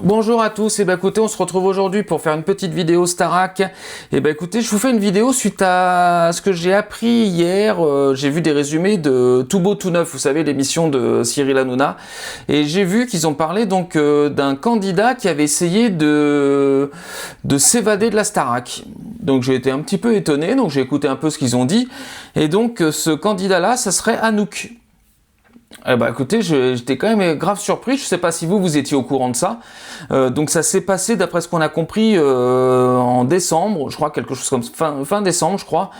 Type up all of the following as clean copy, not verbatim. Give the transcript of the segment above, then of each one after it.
Bonjour à tous, et écoutez, on se retrouve aujourd'hui pour faire une petite vidéo Starac. Écoutez, je vous fais une vidéo suite à ce que j'ai appris hier. J'ai vu des résumés de Tout Beau Tout Neuf, vous savez, l'émission de Cyril Hanouna, et j'ai vu qu'ils ont parlé donc d'un candidat qui avait essayé de s'évader de la Starac. Donc j'ai été un petit peu étonné, donc j'ai écouté un peu ce qu'ils ont dit, et donc ce candidat-là, ça serait Anouk. Écoutez, j'étais quand même grave surpris, je sais pas si vous étiez au courant de ça. Donc ça s'est passé, d'après ce qu'on a compris, en décembre, je crois, quelque chose comme fin décembre, je crois.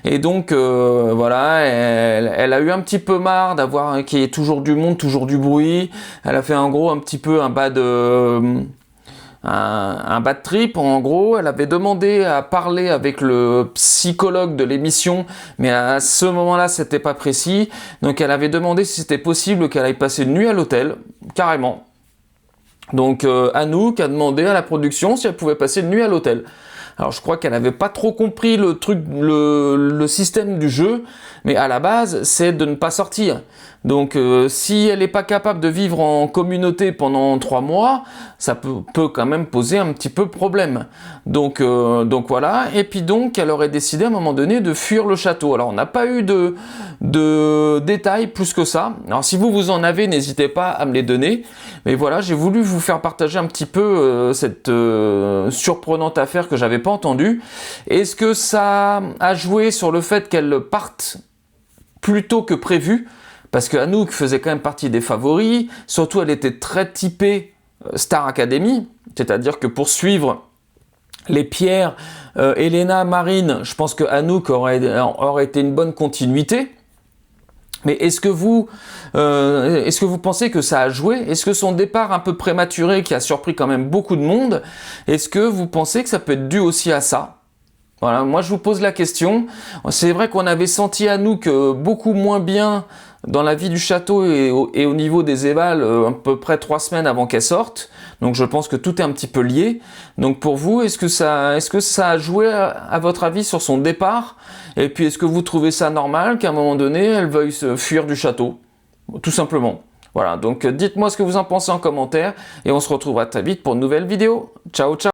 Et donc voilà, elle a eu un petit peu marre d'avoir qu'il y ait toujours du monde, toujours du bruit. Elle a fait un petit peu un bad trip. En gros, elle avait demandé à parler avec le psychologue de l'émission, mais à ce moment-là, c'était pas précis. Donc, elle avait demandé si c'était possible qu'elle aille passer une nuit à l'hôtel, carrément. Donc, Anouk a demandé à la production si elle pouvait passer une nuit à l'hôtel. Alors, je crois qu'elle n'avait pas trop compris le système du jeu, mais à la base, c'est de ne pas sortir. Donc, si elle n'est pas capable de vivre en communauté pendant 3 mois, ça peut quand même poser un petit peu problème. Donc voilà. Et puis donc, elle aurait décidé à un moment donné de fuir le château. Alors, on n'a pas eu de détails plus que ça. Alors, si vous en avez, n'hésitez pas à me les donner. Mais voilà, j'ai voulu vous faire partager un petit peu cette surprenante affaire que j'avais pas entendue. Est-ce que ça a joué sur le fait qu'elle parte plus tôt que prévu? Parce que Anouk faisait quand même partie des favoris, surtout elle était très typée Star Academy, c'est-à-dire que pour suivre les Pierre, Elena, Marine, je pense que Anouk aurait été une bonne continuité. Mais est-ce que vous pensez que ça a joué? Est-ce que son départ un peu prématuré, qui a surpris quand même beaucoup de monde, est-ce que vous pensez que ça peut être dû aussi à ça? Voilà, moi je vous pose la question. C'est vrai qu'on avait senti Anouk beaucoup moins bien dans la vie du château et au niveau des évals à peu près 3 semaines avant qu'elle sorte. Donc je pense que tout est un petit peu lié. Donc pour vous, est-ce que ça a joué à votre avis sur son départ? Et puis est-ce que vous trouvez ça normal qu'à un moment donné, elle veuille se fuir du château? Tout simplement. Voilà, donc dites-moi ce que vous en pensez en commentaire et on se retrouvera très vite pour une nouvelle vidéo. Ciao, ciao!